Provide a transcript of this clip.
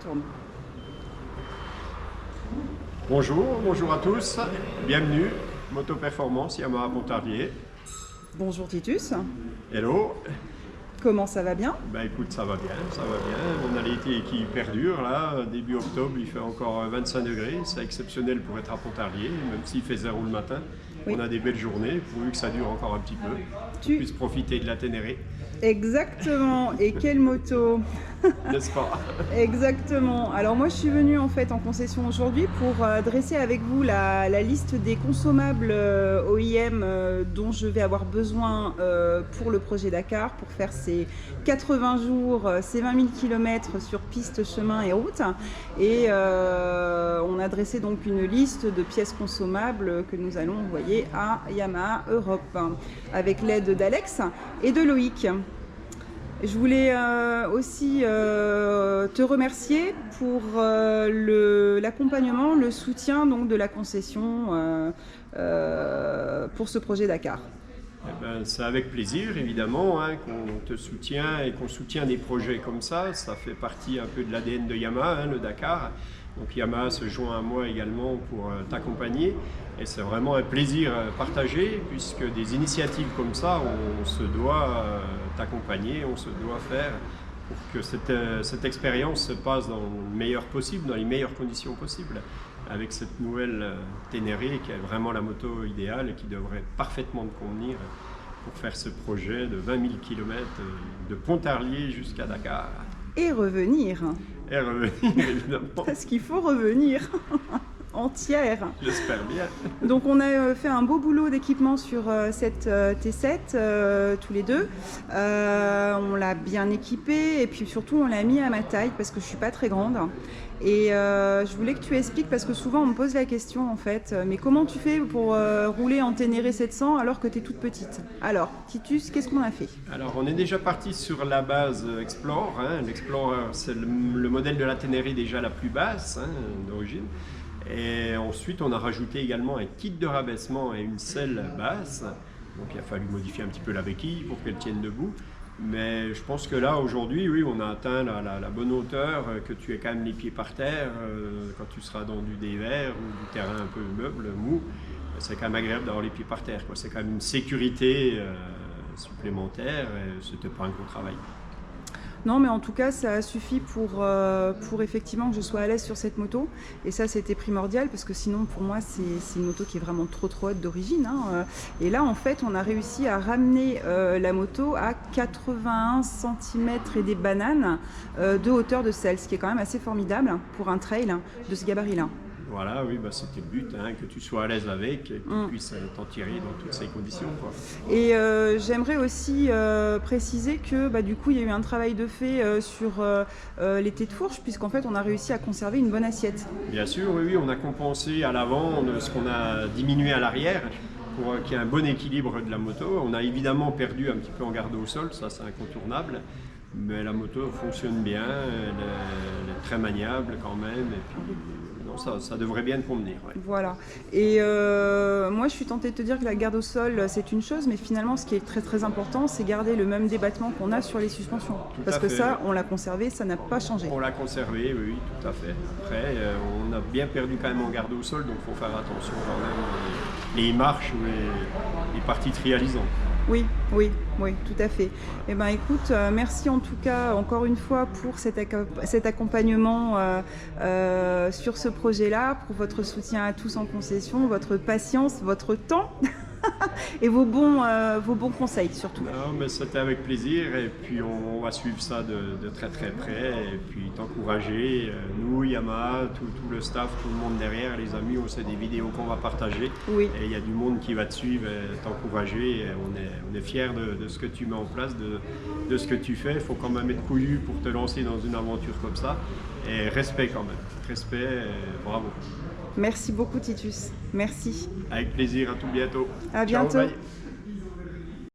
Tourne. Bonjour à tous, bienvenue, Moto Performance Yamaha Pontarlier. Bonjour Titus, Hello. comment ça va bien? Bah écoute, ça va bien. On a l'été qui perdure là, début octobre, il fait encore 25 degrés, c'est exceptionnel pour être à Pontarlier, même s'il fait 0 le matin. Oui. On a des belles journées, pourvu que ça dure encore un petit peu, qu'on puisse profiter de la Ténéré. Exactement, et quelle moto! N'est-ce pas? Exactement. Alors moi je suis venue en fait en concession aujourd'hui pour dresser avec vous la liste des consommables OEM dont je vais avoir besoin pour le projet Dakar, pour faire ces 80 jours, ces 20 000 km sur piste, chemin et route. Et on a dressé donc une liste de pièces consommables que nous allons envoyer à Yamaha Europe avec l'aide d'Alex et de Loïc. Je voulais aussi te remercier pour l'accompagnement, le soutien donc, de la concession pour ce projet Dakar. Eh ben, c'est avec plaisir évidemment qu'on te soutient et qu'on soutient des projets comme ça. Ça fait partie un peu de l'ADN de Yamaha, le Dakar. Donc Yamaha se joint à moi également pour t'accompagner. Et c'est vraiment un plaisir partagé puisque des initiatives comme ça, on se doit t'accompagner, on se doit faire pour que cette expérience se passe dans le meilleur possible, dans les meilleures conditions possibles. Avec cette nouvelle Ténéré qui est vraiment la moto idéale et qui devrait parfaitement te convenir pour faire ce projet de 20 000 km de Pontarlier jusqu'à Dakar. Et revenir. Et revenir évidemment. Parce qu'il faut revenir. Entière. J'espère bien. Donc on a fait un beau boulot d'équipement sur cette T7 tous les deux. On l'a bien équipée et puis surtout on l'a mis à ma taille parce que je suis pas très grande. Et je voulais que tu expliques parce que souvent on me pose la question en fait, mais comment tu fais pour rouler en Ténéré 700 alors que tu es toute petite? Alors Titus, qu'est-ce qu'on a fait? Alors on est déjà parti sur la base Explore. L'Explorer c'est le modèle de la Ténéré déjà la plus basse d'origine. Et ensuite, on a rajouté également un kit de rabaissement et une selle basse. Donc, il a fallu modifier un petit peu la béquille pour qu'elle tienne debout. Mais je pense que là, aujourd'hui, oui, on a atteint la bonne hauteur, que tu aies quand même les pieds par terre quand tu seras dans du dévers ou du terrain un peu meuble, mou. C'est quand même agréable d'avoir les pieds par terre. C'est quand même une sécurité supplémentaire et c'était pas un gros travail. Non, mais en tout cas, ça a suffi pour effectivement que je sois à l'aise sur cette moto. Et ça, c'était primordial parce que sinon, pour moi, c'est une moto qui est vraiment trop haute d'origine. Et là, en fait, on a réussi à ramener la moto à 81 cm et des bananes de hauteur de selle, ce qui est quand même assez formidable pour un trail de ce gabarit-là. Voilà, oui, c'était le but, que tu sois à l'aise avec et que tu puisses t'en tirer dans toutes ces conditions. Et j'aimerais aussi préciser que du coup il y a eu un travail de fait sur les têtes de fourche puisqu'en fait on a réussi à conserver une bonne assiette. Bien sûr, oui, on a compensé à l'avant ce qu'on a diminué à l'arrière pour qu'il y ait un bon équilibre de la moto. On a évidemment perdu un petit peu en garde au sol, ça c'est incontournable. Mais la moto fonctionne bien, elle est très maniable quand même. Et puis, ça devrait bien te convenir. Ouais. Voilà. Et moi, je suis tentée de te dire que la garde au sol, c'est une chose, mais finalement, ce qui est très très important, c'est garder le même débattement qu'on a sur les suspensions. Parce que ça, on l'a conservé, ça n'a pas changé. On l'a conservé, oui, tout à fait. Après, on a bien perdu quand même en garde au sol, donc il faut faire attention quand même. Les marches ou les parties trialisantes. Oui, tout à fait. Eh ben, écoute, merci en tout cas encore une fois pour cet accompagnement sur ce projet-là, pour votre soutien à tous en concession, votre patience, votre temps et vos bons conseils surtout. Non, mais c'était avec plaisir et puis on va suivre ça de très très près et puis t'encourager. Nous, Yamaha, tout le staff, tout le monde derrière, les amis, on sait des vidéos qu'on va partager. Oui. Et il y a du monde qui va te suivre et t'encourager. On est fiers de ce que tu mets en place, de ce que tu fais. Il faut quand même être couillu pour te lancer dans une aventure comme ça. Et respect quand même. Respect, bravo. Merci beaucoup Titus, merci. Avec plaisir, à tout bientôt. À Ciao, bientôt. bye.